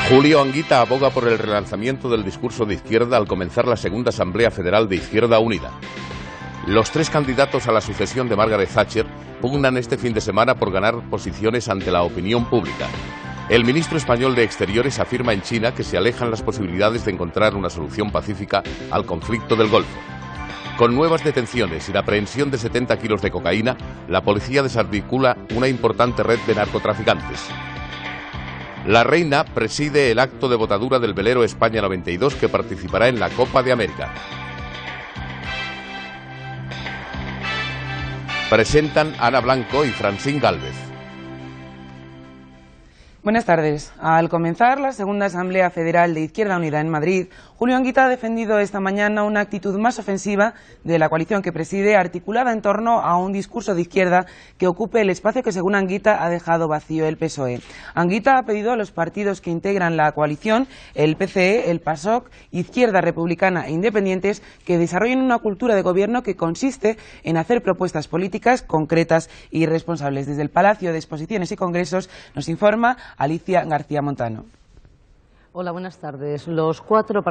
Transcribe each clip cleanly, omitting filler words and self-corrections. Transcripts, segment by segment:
Julio Anguita aboga por el relanzamiento del discurso de izquierda al comenzar la segunda Asamblea Federal de Izquierda Unida. Los tres candidatos a la sucesión de Margaret Thatcher pugnan este fin de semana por ganar posiciones ante la opinión pública. El ministro español de Exteriores afirma en China que se alejan las posibilidades de encontrar una solución pacífica al conflicto del Golfo. Con nuevas detenciones y la aprehensión de 70 kilos de cocaína, la policía desarticula una importante red de narcotraficantes. La reina preside el acto de botadura del velero España 92 que participará en la Copa de América. Presentan Ana Blanco y Francín Gálvez. Buenas tardes. Al comenzar la segunda Asamblea Federal de Izquierda Unida en Madrid, Julio Anguita ha defendido esta mañana una actitud más ofensiva de la coalición que preside, articulada en torno a un discurso de izquierda que ocupe el espacio que, según Anguita, ha dejado vacío el PSOE. Anguita ha pedido a los partidos que integran la coalición, el PCE, el PASOK, Izquierda Republicana e Independientes, que desarrollen una cultura de gobierno que consiste en hacer propuestas políticas concretas y responsables. Desde el Palacio de Exposiciones y Congresos nos informa Alicia García Montano. Hola, buenas tardes. Los cuatro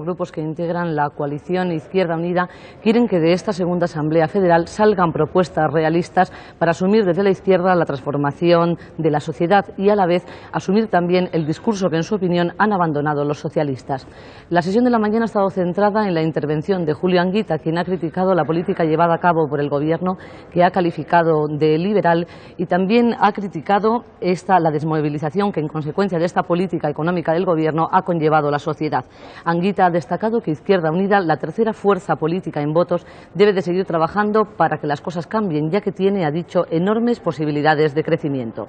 grupos que integran la coalición Izquierda Unida quieren que de esta segunda Asamblea Federal salgan propuestas realistas para asumir desde la izquierda la transformación de la sociedad y a la vez asumir también el discurso que en su opinión han abandonado los socialistas. La sesión de la mañana ha estado centrada en la intervención de Julio Anguita, quien ha criticado la política llevada a cabo por el gobierno, que ha calificado de liberal, y también ha criticado la desmovilización que en consecuencia de esta política económica del gobierno ha conllevado la sociedad. Anguita ha destacado que Izquierda Unida, la tercera fuerza política en votos, debe de seguir trabajando para que las cosas cambien, ya que tiene, ha dicho, enormes posibilidades de crecimiento.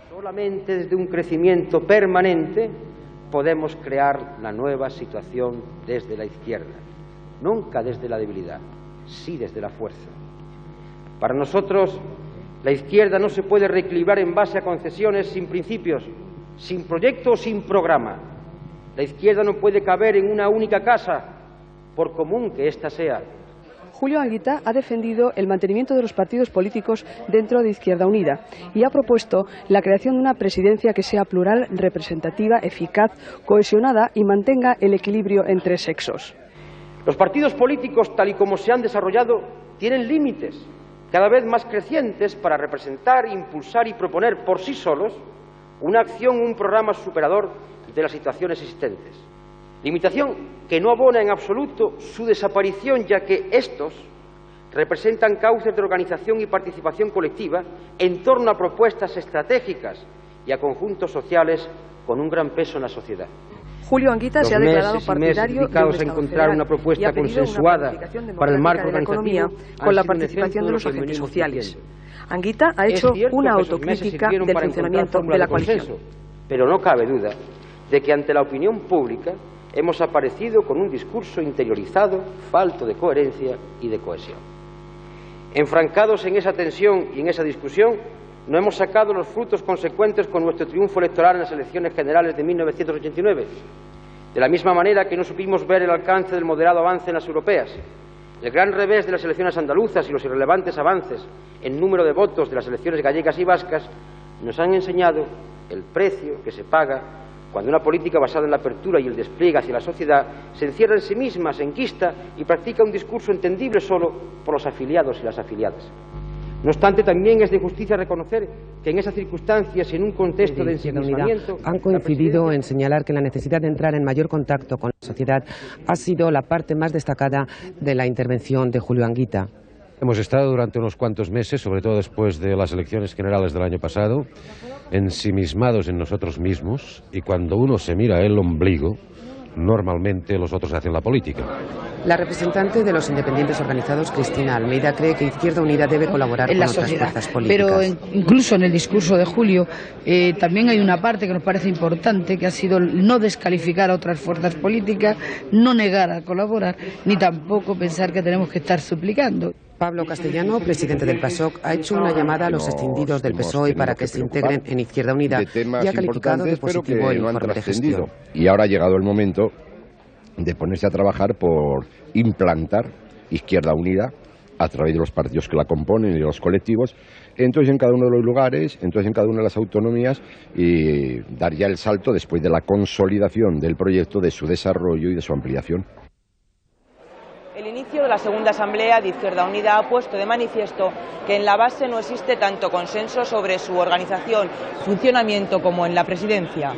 Solamente desde un crecimiento permanente podemos crear la nueva situación desde la izquierda, nunca desde la debilidad, sí desde la fuerza. Para nosotros, la izquierda no se puede reequilibrar en base a concesiones sin principios, sin proyecto o sin programa. La izquierda no puede caber en una única casa, por común que ésta sea. Julio Anguita ha defendido el mantenimiento de los partidos políticos dentro de Izquierda Unida y ha propuesto la creación de una presidencia que sea plural, representativa, eficaz, cohesionada y mantenga el equilibrio entre sexos. Los partidos políticos, tal y como se han desarrollado, tienen límites cada vez más crecientes para representar, impulsar y proponer por sí solos una acción, un programa superador de las situaciones existentes. Limitación que no abona en absoluto su desaparición, ya que estos representan cauces de organización y participación colectiva en torno a propuestas estratégicas y a conjuntos sociales con un gran peso en la sociedad. Julio Anguita se ha declarado partidario de a encontrar una propuesta consensuada para el marco de la economía con la participación de los agentes sociales. Anguita ha hecho una autocrítica del funcionamiento de la coalición. Pero no cabe duda de que ante la opinión pública hemos aparecido con un discurso interiorizado, falto de coherencia y de cohesión. Enfrancados en esa tensión y en esa discusión, no hemos sacado los frutos consecuentes con nuestro triunfo electoral en las elecciones generales de 1989, de la misma manera que no supimos ver el alcance del moderado avance en las europeas. El gran revés de las elecciones andaluzas y los irrelevantes avances en número de votos de las elecciones gallegas y vascas nos han enseñado el precio que se paga cuando una política basada en la apertura y el despliegue hacia la sociedad se encierra en sí misma, se enquista y practica un discurso entendible solo por los afiliados y las afiliadas. No obstante, también es de justicia reconocer que en esas circunstancias y en un contexto de ensimismamiento han coincidido en señalar que la necesidad de entrar en mayor contacto con la sociedad ha sido la parte más destacada de la intervención de Julio Anguita. Hemos estado durante unos cuantos meses, sobre todo después de las elecciones generales del año pasado, ensimismados en nosotros mismos, y cuando uno se mira el ombligo, normalmente los otros hacen la política. La representante de los independientes organizados, Cristina Almeida, cree que Izquierda Unida debe colaborar con otras fuerzas políticas. Pero incluso en el discurso de Julio también hay una parte que nos parece importante, que ha sido no descalificar a otras fuerzas políticas, no negar a colaborar, ni tampoco pensar que tenemos que estar suplicando. Pablo Castellano, presidente del PASOK, ha hecho una llamada a los escindidos del PSOE para que se integren en Izquierda Unida y ha calificado de positivo el informe de gestión. Y ahora ha llegado el momento de ponerse a trabajar por implantar Izquierda Unida a través de los partidos que la componen y de los colectivos, entonces en cada uno de los lugares, entonces en cada una de las autonomías, y dar ya el salto después de la consolidación del proyecto, de su desarrollo y de su ampliación. El inicio de la segunda asamblea de Izquierda Unida ha puesto de manifiesto que en la base no existe tanto consenso sobre su organización, funcionamiento como en la presidencia.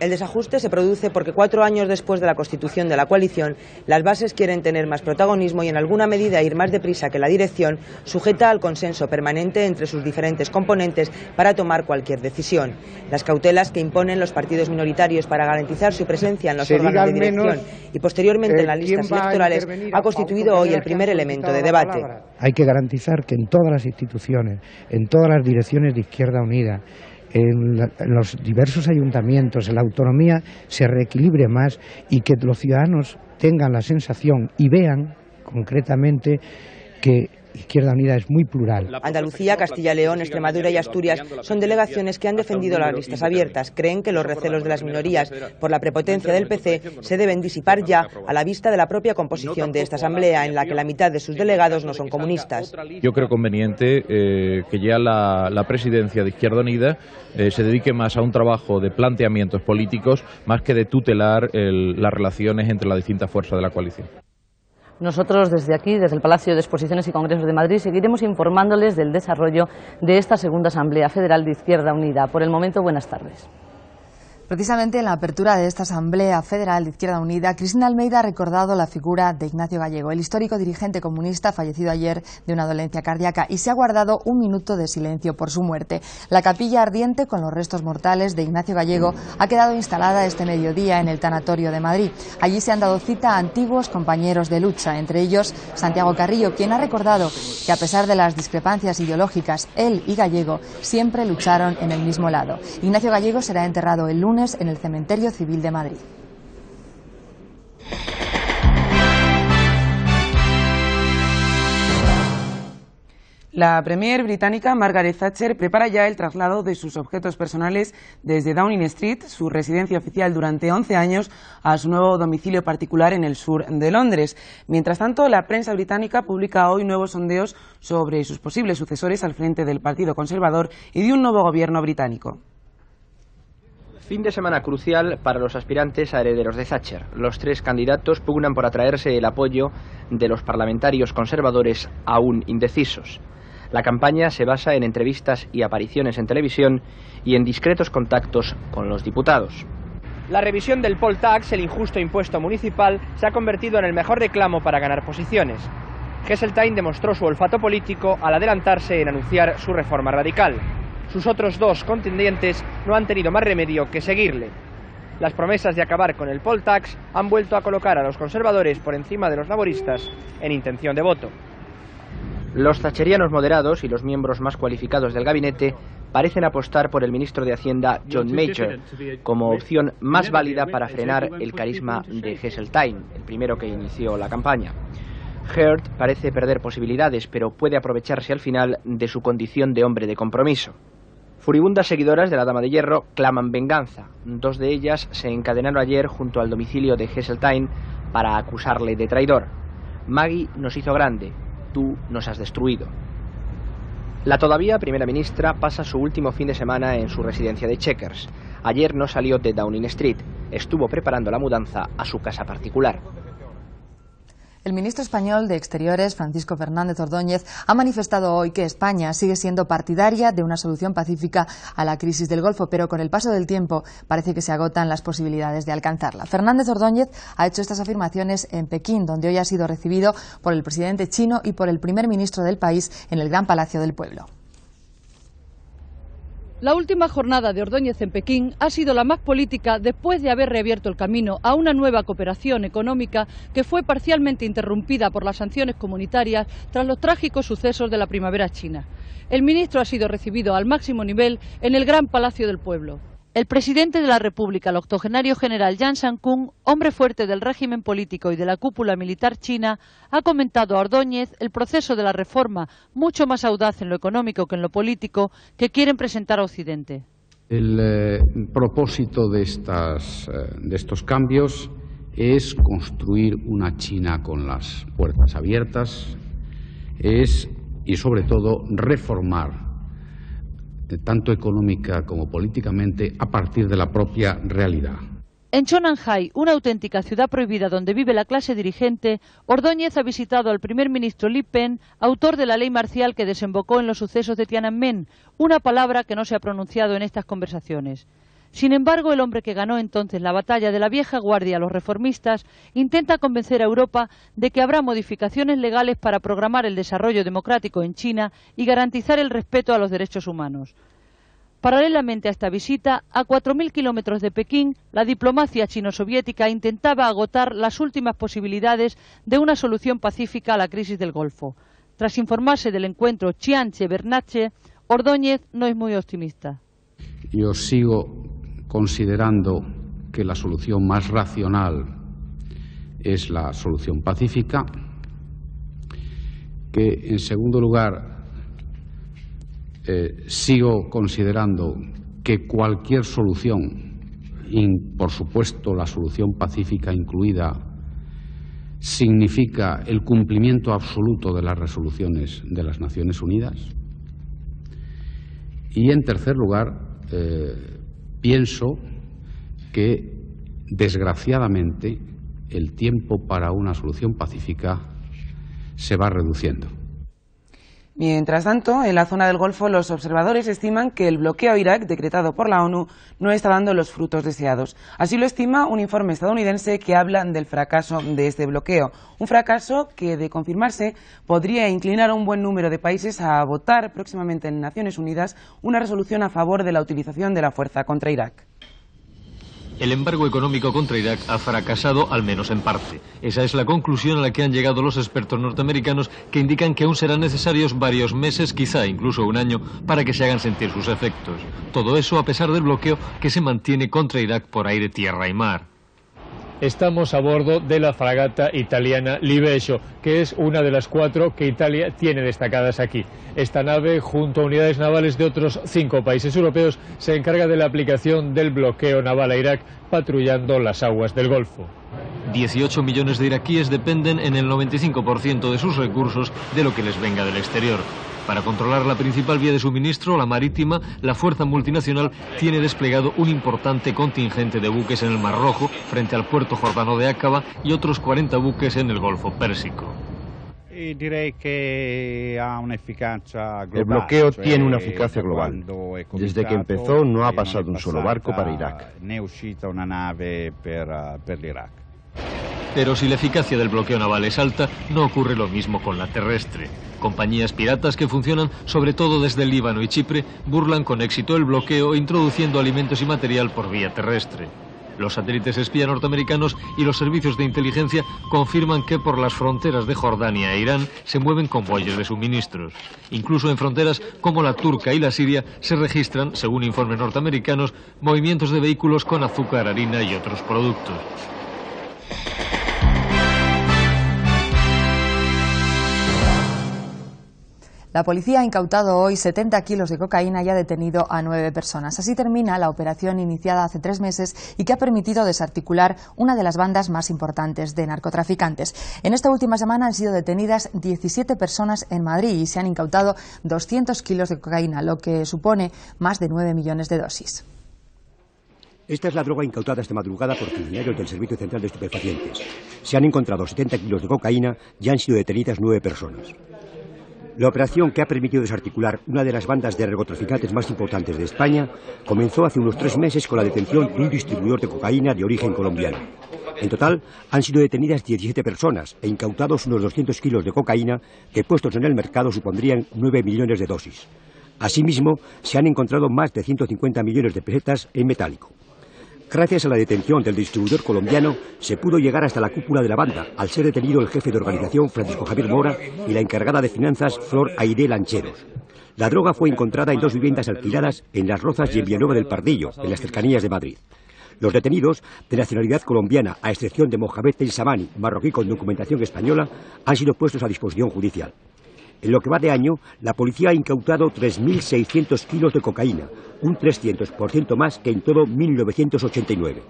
El desajuste se produce porque 4 años después de la constitución de la coalición, las bases quieren tener más protagonismo y en alguna medida ir más deprisa que la dirección, sujeta al consenso permanente entre sus diferentes componentes para tomar cualquier decisión. Las cautelas que imponen los partidos minoritarios para garantizar su presencia en los órganos de dirección y posteriormente en las listas electorales ha constituido hoy el primer elemento de debate. Hay que garantizar que en todas las instituciones, en todas las direcciones de Izquierda Unida, en los diversos ayuntamientos, en la autonomía, se reequilibre más y que los ciudadanos tengan la sensación y vean concretamente que Izquierda Unida es muy plural. Andalucía, Castilla y León, Extremadura y Asturias son delegaciones que han defendido las listas abiertas. Creen que los recelos de las minorías por la prepotencia del PC se deben disipar ya a la vista de la propia composición de esta asamblea, en la que la mitad de sus delegados no son comunistas. Yo creo conveniente que ya la presidencia de Izquierda Unida se dedique más a un trabajo de planteamientos políticos más que de tutelar las relaciones entre las distintas fuerzas de la coalición. Nosotros desde aquí, desde el Palacio de Exposiciones y Congresos de Madrid, seguiremos informándoles del desarrollo de esta segunda Asamblea Federal de Izquierda Unida. Por el momento, buenas tardes. Precisamente en la apertura de esta Asamblea Federal de Izquierda Unida, Cristina Almeida ha recordado la figura de Ignacio Gallego, el histórico dirigente comunista fallecido ayer de una dolencia cardíaca, y se ha guardado un minuto de silencio por su muerte. La capilla ardiente con los restos mortales de Ignacio Gallego ha quedado instalada este mediodía en el Tanatorio de Madrid. Allí se han dado cita a antiguos compañeros de lucha, entre ellos Santiago Carrillo, quien ha recordado que a pesar de las discrepancias ideológicas, él y Gallego siempre lucharon en el mismo lado. Ignacio Gallego será enterrado el lunes en el Cementerio Civil de Madrid. La premier británica Margaret Thatcher prepara ya el traslado de sus objetos personales desde Downing Street, su residencia oficial durante 11 años, a su nuevo domicilio particular en el sur de Londres. Mientras tanto, la prensa británica publica hoy nuevos sondeos sobre sus posibles sucesores al frente del Partido Conservador y de un nuevo gobierno británico. Fin de semana crucial para los aspirantes a herederos de Thatcher. Los 3 candidatos pugnan por atraerse el apoyo de los parlamentarios conservadores aún indecisos. La campaña se basa en entrevistas y apariciones en televisión y en discretos contactos con los diputados. La revisión del poll tax, el injusto impuesto municipal, se ha convertido en el mejor reclamo para ganar posiciones. Heseltine demostró su olfato político al adelantarse en anunciar su reforma radical. Sus otros 2 contendientes no han tenido más remedio que seguirle. Las promesas de acabar con el poll tax han vuelto a colocar a los conservadores por encima de los laboristas en intención de voto. Los thatcherianos moderados y los miembros más cualificados del gabinete parecen apostar por el ministro de Hacienda John Major como opción más válida para frenar el carisma de Heseltine, el primero que inició la campaña. Heard parece perder posibilidades, pero puede aprovecharse al final de su condición de hombre de compromiso. Furibundas seguidoras de la Dama de Hierro claman venganza. 2 de ellas se encadenaron ayer junto al domicilio de Heseltine para acusarle de traidor. Maggie nos hizo grande, tú nos has destruido. La todavía primera ministra pasa su último fin de semana en su residencia de Chequers. Ayer no salió de Downing Street, estuvo preparando la mudanza a su casa particular. El ministro español de Exteriores, Francisco Fernández Ordóñez, ha manifestado hoy que España sigue siendo partidaria de una solución pacífica a la crisis del Golfo, pero con el paso del tiempo parece que se agotan las posibilidades de alcanzarla. Fernández Ordóñez ha hecho estas afirmaciones en Pekín, donde hoy ha sido recibido por el presidente chino y por el primer ministro del país en el Gran Palacio del Pueblo. La última jornada de Ordóñez en Pekín ha sido la más política después de haber reabierto el camino a una nueva cooperación económica que fue parcialmente interrumpida por las sanciones comunitarias tras los trágicos sucesos de la primavera china. El ministro ha sido recibido al máximo nivel en el Gran Palacio del Pueblo. El presidente de la República, el octogenario general Yang San-kun, hombre fuerte del régimen político y de la cúpula militar china, ha comentado a Ordóñez el proceso de la reforma, mucho más audaz en lo económico que en lo político, que quieren presentar a Occidente. El propósito de estos cambios es construir una China con las puertas abiertas, es, y sobre todo, reformar, tanto económica como políticamente, a partir de la propia realidad. En Chonanjai, una auténtica ciudad prohibida donde vive la clase dirigente, Ordóñez ha visitado al primer ministro Li Pen, autor de la ley marcial que desembocó en los sucesos de Tiananmen, una palabra que no se ha pronunciado en estas conversaciones. Sin embargo, el hombre que ganó entonces la batalla de la vieja guardia a los reformistas intenta convencer a Europa de que habrá modificaciones legales para programar el desarrollo democrático en China y garantizar el respeto a los derechos humanos. Paralelamente a esta visita, a 4.000 kilómetros de Pekín, la diplomacia chino-soviética intentaba agotar las últimas posibilidades de una solución pacífica a la crisis del Golfo. Tras informarse del encuentro Chianche-Bernache, Ordóñez no es muy optimista. Yo sigo considerando que la solución más racional es la solución pacífica, que en segundo lugar sigo considerando que cualquier solución, y por supuesto la solución pacífica incluida, significa el cumplimiento absoluto de las resoluciones de las Naciones Unidas. Y en tercer lugar, pienso que desgraciadamente el tiempo para una solución pacífica se va reduciendo. Mientras tanto, en la zona del Golfo, los observadores estiman que el bloqueo a Irak decretado por la ONU no está dando los frutos deseados. Así lo estima un informe estadounidense que habla del fracaso de este bloqueo. Un fracaso que, de confirmarse, podría inclinar a un buen número de países a votar próximamente en Naciones Unidas una resolución a favor de la utilización de la fuerza contra Irak. El embargo económico contra Irak ha fracasado, al menos en parte. Esa es la conclusión a la que han llegado los expertos norteamericanos, que indican que aún serán necesarios varios meses, quizá incluso un año, para que se hagan sentir sus efectos. Todo eso a pesar del bloqueo que se mantiene contra Irak por aire, tierra y mar. Estamos a bordo de la fragata italiana Libesio, que es una de las 4 que Italia tiene destacadas aquí. Esta nave, junto a unidades navales de otros 5 países europeos, se encarga de la aplicación del bloqueo naval a Irak, patrullando las aguas del Golfo. 18 millones de iraquíes dependen en el 95% de sus recursos de lo que les venga del exterior. Para controlar la principal vía de suministro, la marítima, la fuerza multinacional tiene desplegado un importante contingente de buques en el Mar Rojo, frente al puerto jordano de Aqaba, y otros 40 buques en el Golfo Pérsico. El bloqueo tiene una eficacia global. Desde que empezó no ha pasado un solo barco para Irak. Pero si la eficacia del bloqueo naval es alta, no ocurre lo mismo con la terrestre. Compañías piratas que funcionan sobre todo desde el Líbano y Chipre burlan con éxito el bloqueo, introduciendo alimentos y material por vía terrestre. Los satélites espía norteamericanos y los servicios de inteligencia confirman que por las fronteras de Jordania e Irán se mueven convoyes de suministros. Incluso en fronteras como la turca y la siria se registran, según informes norteamericanos, movimientos de vehículos con azúcar, harina y otros productos. La policía ha incautado hoy 70 kilos de cocaína y ha detenido a 9 personas. Así termina la operación iniciada hace 3 meses y que ha permitido desarticular una de las bandas más importantes de narcotraficantes. En esta última semana han sido detenidas 17 personas en Madrid y se han incautado 200 kilos de cocaína, lo que supone más de 9 millones de dosis. Esta es la droga incautada esta madrugada por funcionarios del Servicio Central de Estupefacientes. Se han encontrado 70 kilos de cocaína y han sido detenidas 9 personas. La operación, que ha permitido desarticular una de las bandas de narcotraficantes más importantes de España, comenzó hace unos 3 meses con la detención de un distribuidor de cocaína de origen colombiano. En total, han sido detenidas 17 personas e incautados unos 200 kilos de cocaína que, puestos en el mercado, supondrían 9 millones de dosis. Asimismo, se han encontrado más de 150 millones de pesetas en metálico. Gracias a la detención del distribuidor colombiano, se pudo llegar hasta la cúpula de la banda, al ser detenido el jefe de organización, Francisco Javier Mora, y la encargada de finanzas, Flor Aide Lancheros. La droga fue encontrada en 2 viviendas alquiladas en Las Rozas y en Villanueva del Pardillo, en las cercanías de Madrid. Los detenidos, de nacionalidad colombiana, a excepción de Mohamed El Samani, marroquí con documentación española, han sido puestos a disposición judicial. En lo que va de año, la policía ha incautado 3.600 kilos de cocaína, un 300% más que en todo 1989.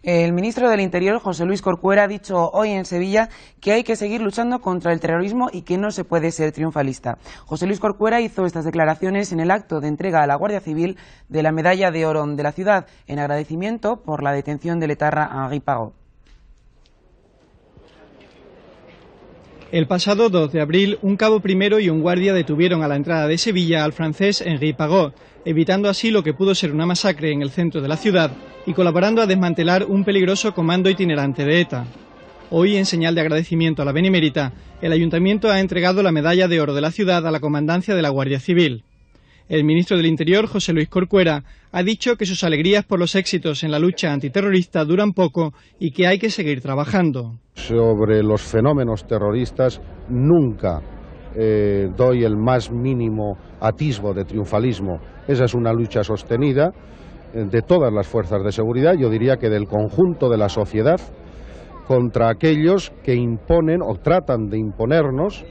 El ministro del Interior, José Luis Corcuera, ha dicho hoy en Sevilla que hay que seguir luchando contra el terrorismo y que no se puede ser triunfalista. José Luis Corcuera hizo estas declaraciones en el acto de entrega a la Guardia Civil de la Medalla de Oro de la ciudad, en agradecimiento por la detención del etarra Henri Parot. El pasado 2 de abril, un cabo primero y un guardia detuvieron a la entrada de Sevilla al francés Henri Parot, evitando así lo que pudo ser una masacre en el centro de la ciudad y colaborando a desmantelar un peligroso comando itinerante de ETA. Hoy, en señal de agradecimiento a la Benemérita, el Ayuntamiento ha entregado la Medalla de Oro de la ciudad a la Comandancia de la Guardia Civil. El ministro del Interior, José Luis Corcuera, ha dicho que sus alegrías por los éxitos en la lucha antiterrorista duran poco y que hay que seguir trabajando. Sobre los fenómenos terroristas nunca doy el más mínimo atisbo de triunfalismo. Esa es una lucha sostenida de todas las fuerzas de seguridad, yo diría que del conjunto de la sociedad, contra aquellos que imponen o tratan de imponernos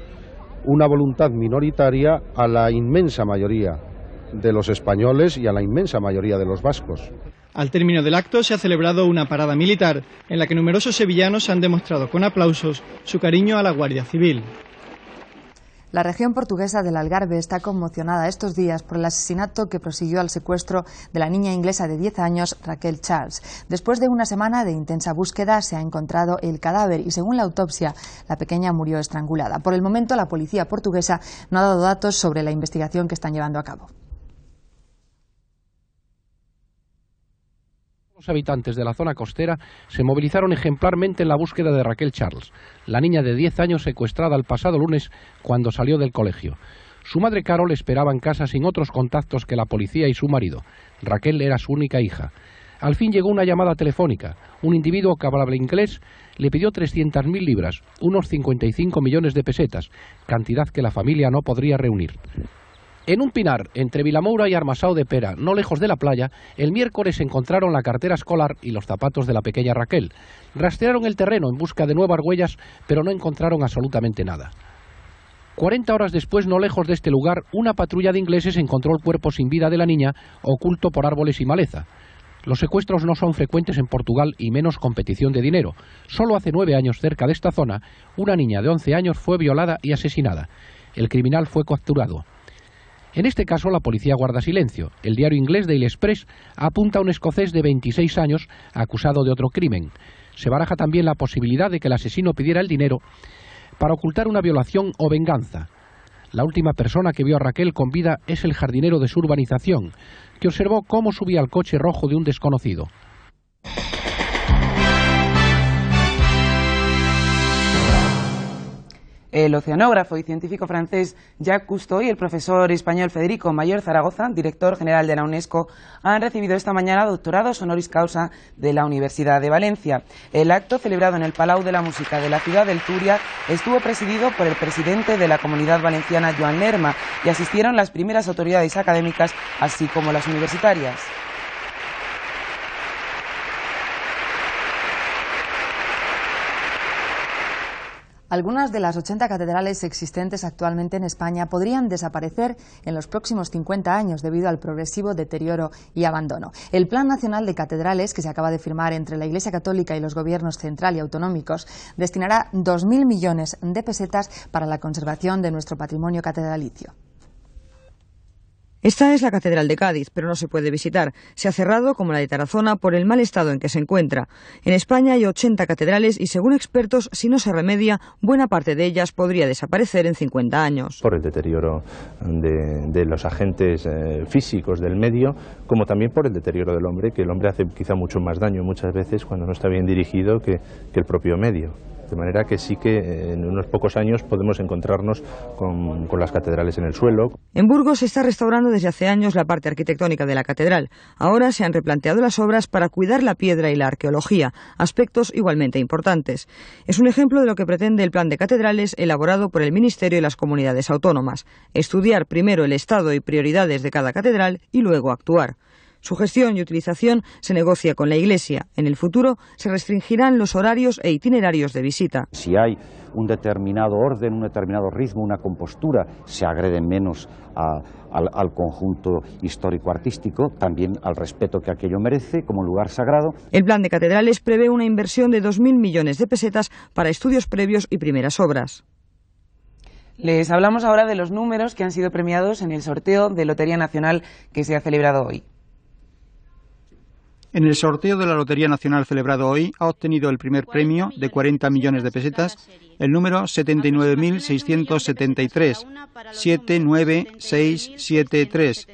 una voluntad minoritaria a la inmensa mayoría de los españoles y a la inmensa mayoría de los vascos. Al término del acto se ha celebrado una parada militar en la que numerosos sevillanos han demostrado con aplausos su cariño a la Guardia Civil. La región portuguesa del Algarve está conmocionada estos días por el asesinato que prosiguió al secuestro de la niña inglesa de 10 años, Raquel Charles. Después de una semana de intensa búsqueda se ha encontrado el cadáver y, según la autopsia, la pequeña murió estrangulada. Por el momento, la policía portuguesa no ha dado datos sobre la investigación que están llevando a cabo. Los habitantes de la zona costera se movilizaron ejemplarmente en la búsqueda de Raquel Charles, la niña de 10 años secuestrada el pasado lunes cuando salió del colegio. Su madre Carol esperaba en casa sin otros contactos que la policía y su marido. Raquel era su única hija. Al fin llegó una llamada telefónica. Un individuo que hablaba inglés le pidió 300.000 libras, unos 55 millones de pesetas, cantidad que la familia no podría reunir. En un pinar, entre Vilamoura y Armasao de Pera, no lejos de la playa, el miércoles encontraron la cartera escolar y los zapatos de la pequeña Raquel. Rastrearon el terreno en busca de nuevas huellas, pero no encontraron absolutamente nada. 40 horas después, no lejos de este lugar, una patrulla de ingleses encontró el cuerpo sin vida de la niña, oculto por árboles y maleza. Los secuestros no son frecuentes en Portugal y menos competición de dinero. Solo hace 9 años, cerca de esta zona, una niña de 11 años fue violada y asesinada. El criminal fue capturado. En este caso, la policía guarda silencio. El diario inglés Daily Express apunta a un escocés de 26 años acusado de otro crimen. Se baraja también la posibilidad de que el asesino pidiera el dinero para ocultar una violación o venganza. La última persona que vio a Raquel con vida es el jardinero de su urbanización, que observó cómo subía al coche rojo de un desconocido. El oceanógrafo y científico francés Jacques Cousteau y el profesor español Federico Mayor Zaragoza, director general de la UNESCO, han recibido esta mañana doctorados honoris causa de la Universidad de Valencia. El acto, celebrado en el Palau de la Música de la ciudad del Túria, estuvo presidido por el presidente de la Comunidad Valenciana, Joan Lerma, y asistieron las primeras autoridades académicas, así como las universitarias. Algunas de las 80 catedrales existentes actualmente en España podrían desaparecer en los próximos 50 años debido al progresivo deterioro y abandono. El Plan Nacional de Catedrales, que se acaba de firmar entre la Iglesia Católica y los gobiernos central y autonómicos, destinará 2.000 millones de pesetas para la conservación de nuestro patrimonio catedralicio. Esta es la Catedral de Cádiz, pero no se puede visitar. Se ha cerrado, como la de Tarazona, por el mal estado en que se encuentra. En España hay 80 catedrales y, según expertos, si no se remedia, buena parte de ellas podría desaparecer en 50 años. Por el deterioro de los agentes físicos del medio, como también por el deterioro del hombre, que el hombre hace quizá mucho más daño muchas veces cuando no está bien dirigido que el propio medio. De manera que sí que en unos pocos años podemos encontrarnos con las catedrales en el suelo. En Burgos se está restaurando desde hace años la parte arquitectónica de la catedral. Ahora se han replanteado las obras para cuidar la piedra y la arqueología, aspectos igualmente importantes. Es un ejemplo de lo que pretende el plan de catedrales elaborado por el Ministerio y las comunidades autónomas. Estudiar primero el estado y prioridades de cada catedral y luego actuar. Su gestión y utilización se negocia con la Iglesia. En el futuro se restringirán los horarios e itinerarios de visita. Si hay un determinado orden, un determinado ritmo, una compostura, se agrede menos al conjunto histórico-artístico, también al respeto que aquello merece como lugar sagrado. El plan de catedrales prevé una inversión de 2.000 millones de pesetas para estudios previos y primeras obras. Les hablamos ahora de los números que han sido premiados en el sorteo de Lotería Nacional que se ha celebrado hoy. En el sorteo de la Lotería Nacional celebrado hoy ha obtenido el primer premio de 40 millones de pesetas el número 79.673, 79673,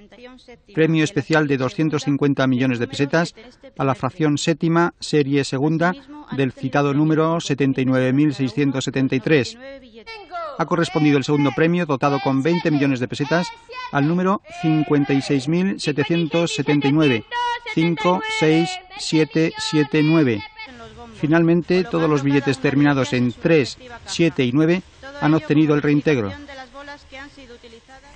premio especial de 250 millones de pesetas a la fracción séptima, serie segunda, del citado número 79.673. Ha correspondido el segundo premio, dotado con 20 millones de pesetas, al número 56.779, 56779. Finalmente, todos los billetes terminados en 3, 7 y 9 han obtenido el reintegro.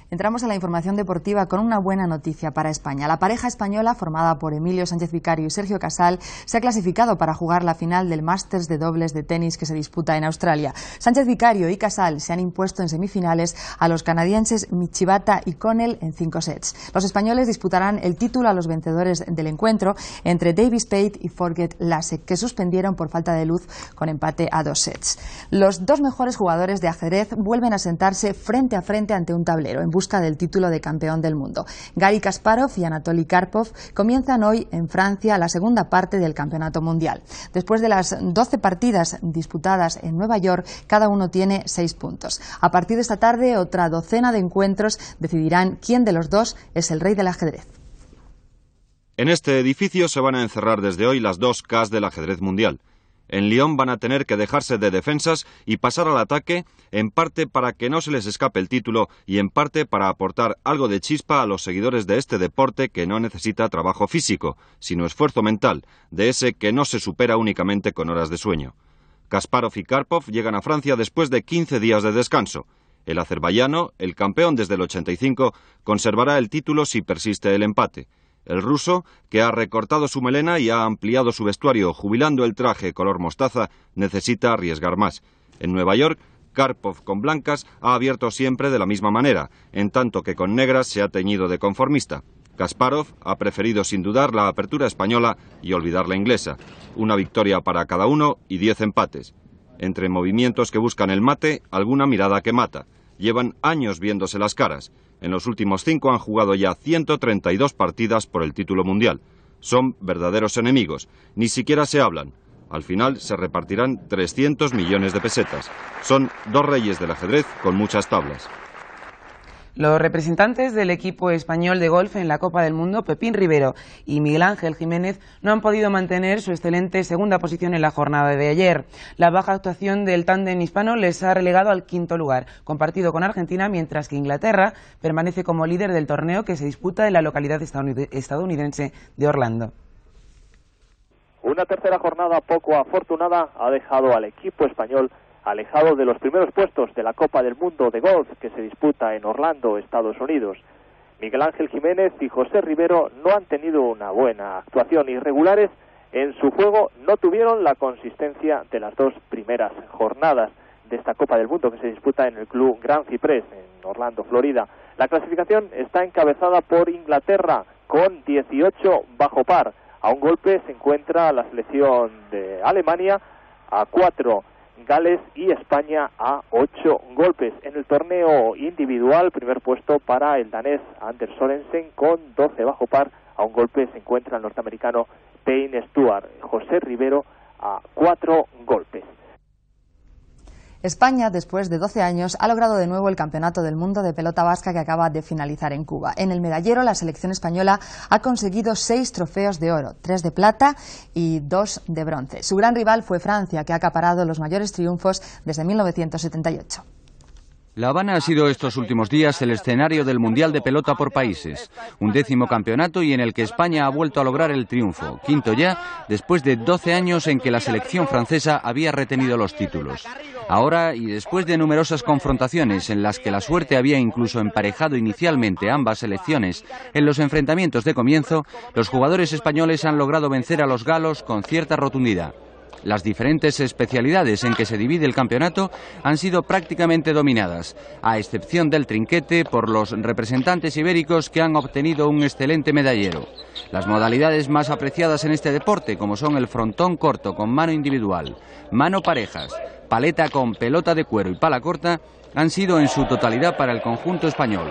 Entramos a la información deportiva con una buena noticia para España. La pareja española, formada por Emilio Sánchez Vicario y Sergio Casal, se ha clasificado para jugar la final del Masters de dobles de tenis que se disputa en Australia. Sánchez Vicario y Casal se han impuesto en semifinales a los canadienses Michibata y Connell en 5 sets. Los españoles disputarán el título a los vencedores del encuentro entre Davis Spade y Forget Lasek, que suspendieron por falta de luz con empate a 2 sets. Los dos mejores jugadores de ajedrez vuelven a sentarse frente a frente ante un tablero en busca del título de campeón del mundo. Garry Kasparov y Anatoly Karpov comienzan hoy en Francia la segunda parte del campeonato mundial. Después de las 12 partidas disputadas en Nueva York, cada uno tiene 6 puntos. A partir de esta tarde, otra docena de encuentros decidirán quién de los dos es el rey del ajedrez. En este edificio se van a encerrar desde hoy las 2 Ks del ajedrez mundial. En Lyon van a tener que dejarse de defensas y pasar al ataque, en parte para que no se les escape el título y en parte para aportar algo de chispa a los seguidores de este deporte que no necesita trabajo físico, sino esfuerzo mental, de ese que no se supera únicamente con horas de sueño. Kasparov y Karpov llegan a Francia después de 15 días de descanso. El azerbaiyano, el campeón desde el 85, conservará el título si persiste el empate. El ruso, que ha recortado su melena y ha ampliado su vestuario jubilando el traje color mostaza, necesita arriesgar más. En Nueva York, Karpov con blancas ha abierto siempre de la misma manera, en tanto que con negras se ha teñido de conformista. Kasparov ha preferido sin dudar la apertura española y olvidar la inglesa. Una victoria para cada uno y 10 empates. Entre movimientos que buscan el mate, alguna mirada que mata. Llevan años viéndose las caras. En los últimos 5 han jugado ya 132 partidas por el título mundial. Son verdaderos enemigos. Ni siquiera se hablan. Al final se repartirán 300 millones de pesetas. Son 2 reyes del ajedrez con muchas tablas. Los representantes del equipo español de golf en la Copa del Mundo, Pepín Rivero y Miguel Ángel Jiménez, no han podido mantener su excelente segunda posición en la jornada de ayer. La baja actuación del tándem hispano les ha relegado al 5º lugar, compartido con Argentina, mientras que Inglaterra permanece como líder del torneo que se disputa en la localidad estadounidense de Orlando. Una tercera jornada poco afortunada ha dejado al equipo español alejado de los primeros puestos de la Copa del Mundo de Golf que se disputa en Orlando, Estados Unidos. Miguel Ángel Jiménez y José Rivero no han tenido una buena actuación, irregulares en su juego, no tuvieron la consistencia de las 2 primeras jornadas de esta Copa del Mundo que se disputa en el Club Grand Cypress en Orlando, Florida. La clasificación está encabezada por Inglaterra con 18 bajo par. A un golpe se encuentra la selección de Alemania, a 4 Gales y España a 8 golpes. En el torneo individual, primer puesto para el danés Anders Sorensen con 12 bajo par. A un golpe se encuentra el norteamericano Payne Stewart. José Rivero a 4 golpes. España, después de 12 años, ha logrado de nuevo el Campeonato del Mundo de pelota vasca que acaba de finalizar en Cuba. En el medallero, la selección española ha conseguido 6 trofeos de oro, 3 de plata y 2 de bronce. Su gran rival fue Francia, que ha acaparado los mayores triunfos desde 1978. La Habana ha sido estos últimos días el escenario del Mundial de Pelota por países, un 10º campeonato y en el que España ha vuelto a lograr el triunfo, 5º ya, después de 12 años en que la selección francesa había retenido los títulos. Ahora, y después de numerosas confrontaciones en las que la suerte había incluso emparejado inicialmente ambas selecciones, en los enfrentamientos de comienzo, los jugadores españoles han logrado vencer a los galos con cierta rotundidad. Las diferentes especialidades en que se divide el campeonato han sido prácticamente dominadas, a excepción del trinquete por los representantes ibéricos que han obtenido un excelente medallero. Las modalidades más apreciadas en este deporte, como son el frontón corto con mano individual, mano parejas, paleta con pelota de cuero y pala corta, han sido en su totalidad para el conjunto español.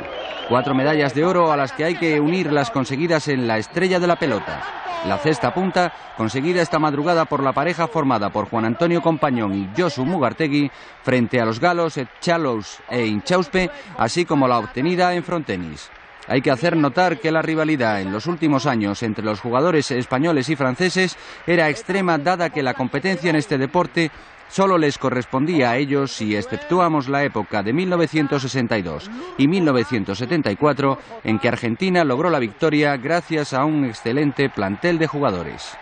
4 medallas de oro a las que hay que unir las conseguidas en la estrella de la pelota. La cesta punta, conseguida esta madrugada por la pareja formada por Juan Antonio Compañón y Josu Mugartegui, frente a los galos Chalos e Inchauspe, así como la obtenida en frontenis. Hay que hacer notar que la rivalidad en los últimos años entre los jugadores españoles y franceses era extrema, dada que la competencia en este deporte solo les correspondía a ellos si exceptuamos la época de 1962 y 1974 en que Argentina logró la victoria gracias a un excelente plantel de jugadores.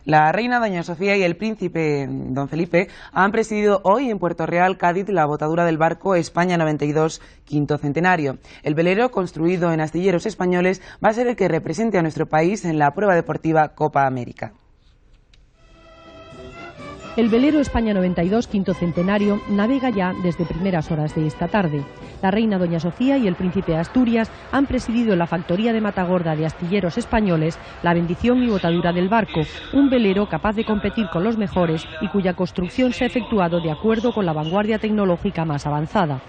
La reina doña Sofía y el príncipe don Felipe han presidido hoy en Puerto Real, Cádiz, la botadura del barco España 92, quinto centenario. El velero, construido en astilleros españoles, va a ser el que represente a nuestro país en la prueba deportiva Copa América. El velero España 92, quinto centenario, navega ya desde primeras horas de esta tarde. La reina doña Sofía y el príncipe de Asturias han presidido en la factoría de Matagorda de Astilleros Españoles la bendición y botadura del barco, un velero capaz de competir con los mejores y cuya construcción se ha efectuado de acuerdo con la vanguardia tecnológica más avanzada.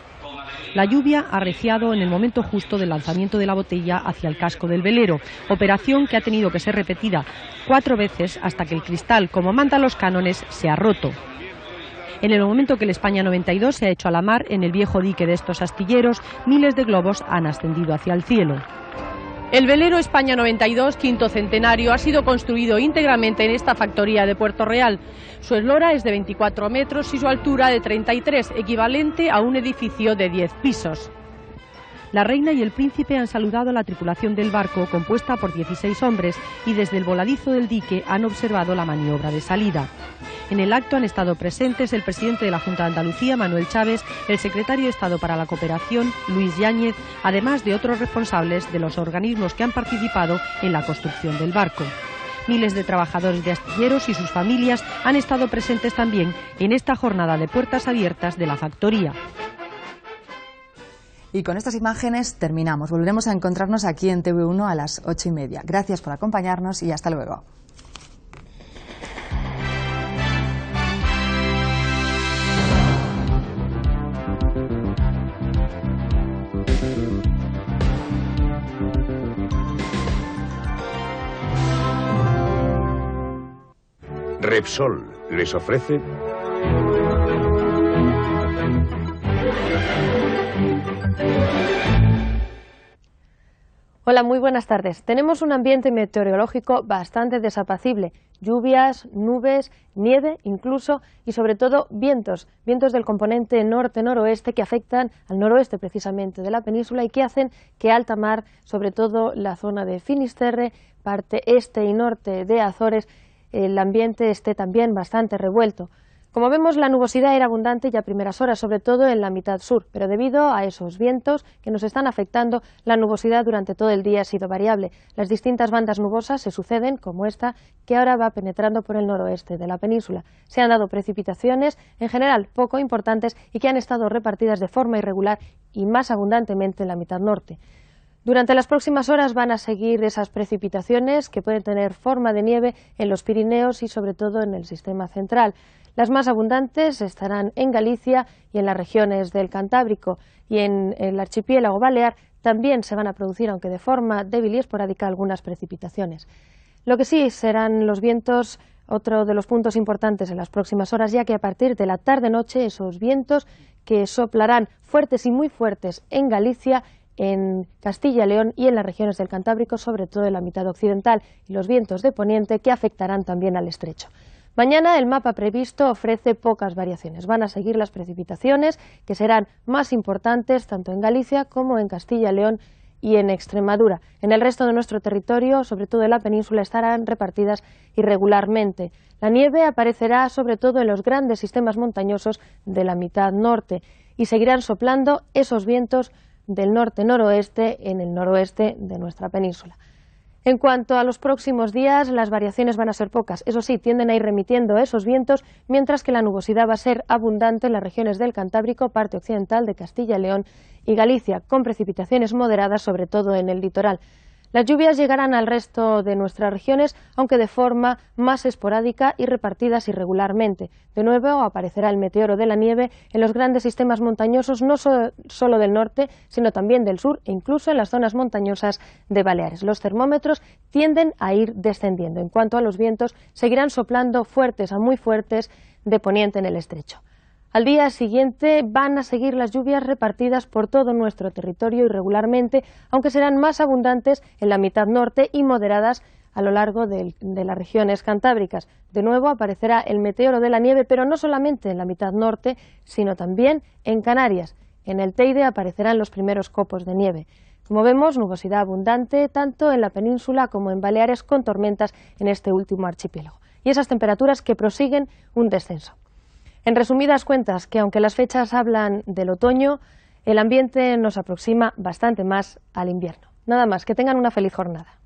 La lluvia ha arreciado en el momento justo del lanzamiento de la botella hacia el casco del velero, operación que ha tenido que ser repetida 4 veces hasta que el cristal, como mandan los cánones, se ha roto. En el momento que el España 92 se ha hecho a la mar en el viejo dique de estos astilleros, miles de globos han ascendido hacia el cielo. El velero España 92, quinto centenario, ha sido construido íntegramente en esta factoría de Puerto Real. Su eslora es de 24 metros y su altura de 33, equivalente a un edificio de 10 pisos. La reina y el príncipe han saludado a la tripulación del barco, compuesta por 16 hombres, y desde el voladizo del dique han observado la maniobra de salida. En el acto han estado presentes el presidente de la Junta de Andalucía, Manuel Chávez, el secretario de Estado para la Cooperación, Luis Yáñez, además de otros responsables de los organismos que han participado en la construcción del barco. Miles de trabajadores de astilleros y sus familias han estado presentes también en esta jornada de puertas abiertas de la factoría. Y con estas imágenes terminamos. Volveremos a encontrarnos aquí en TV1 a las 8:30. Gracias por acompañarnos y hasta luego. Repsol les ofrece... Hola, muy buenas tardes. Tenemos un ambiente meteorológico bastante desapacible. Lluvias, nubes, nieve incluso y sobre todo vientos. Vientos del componente norte-noroeste que afectan al noroeste precisamente de la península y que hacen que alta mar, sobre todo la zona de Finisterre, parte este y norte de Azores, el ambiente esté también bastante revuelto. Como vemos, la nubosidad era abundante ya a primeras horas, sobre todo en la mitad sur, pero debido a esos vientos que nos están afectando, la nubosidad durante todo el día ha sido variable. Las distintas bandas nubosas se suceden, como esta, que ahora va penetrando por el noroeste de la península. Se han dado precipitaciones, en general poco importantes, y que han estado repartidas de forma irregular y más abundantemente en la mitad norte. Durante las próximas horas van a seguir esas precipitaciones que pueden tener forma de nieve en los Pirineos y sobre todo en el sistema central. Las más abundantes estarán en Galicia y en las regiones del Cantábrico, y en el archipiélago balear también se van a producir, aunque de forma débil y esporádica, algunas precipitaciones. Lo que sí serán los vientos otro de los puntos importantes en las próximas horas, ya que a partir de la tarde-noche esos vientos que soplarán fuertes y muy fuertes en Galicia, en Castilla y León y en las regiones del Cantábrico, sobre todo en la mitad occidental, y los vientos de poniente que afectarán también al estrecho. Mañana el mapa previsto ofrece pocas variaciones. Van a seguir las precipitaciones, que serán más importantes tanto en Galicia como en Castilla y León y en Extremadura. En el resto de nuestro territorio, sobre todo en la península, estarán repartidas irregularmente. La nieve aparecerá sobre todo en los grandes sistemas montañosos de la mitad norte y seguirán soplando esos vientos del norte-noroeste en el noroeste de nuestra península. En cuanto a los próximos días, las variaciones van a ser pocas. Eso sí, tienden a ir remitiendo esos vientos, mientras que la nubosidad va a ser abundante en las regiones del Cantábrico, parte occidental de Castilla y León y Galicia, con precipitaciones moderadas, sobre todo en el litoral. Las lluvias llegarán al resto de nuestras regiones, aunque de forma más esporádica y repartidas irregularmente. De nuevo aparecerá el meteoro de la nieve en los grandes sistemas montañosos, no solo del norte, sino también del sur e incluso en las zonas montañosas de Baleares. Los termómetros tienden a ir descendiendo. En cuanto a los vientos, seguirán soplando fuertes a muy fuertes de poniente en el estrecho. Al día siguiente van a seguir las lluvias repartidas por todo nuestro territorio irregularmente, aunque serán más abundantes en la mitad norte y moderadas a lo largo de las regiones cantábricas. De nuevo aparecerá el meteoro de la nieve, pero no solamente en la mitad norte, sino también en Canarias. En el Teide aparecerán los primeros copos de nieve. Como vemos, nubosidad abundante tanto en la península como en Baleares, con tormentas en este último archipiélago. Y esas temperaturas que prosiguen un descenso. En resumidas cuentas, que aunque las fechas hablan del otoño, el ambiente nos aproxima bastante más al invierno. Nada más, que tengan una feliz jornada.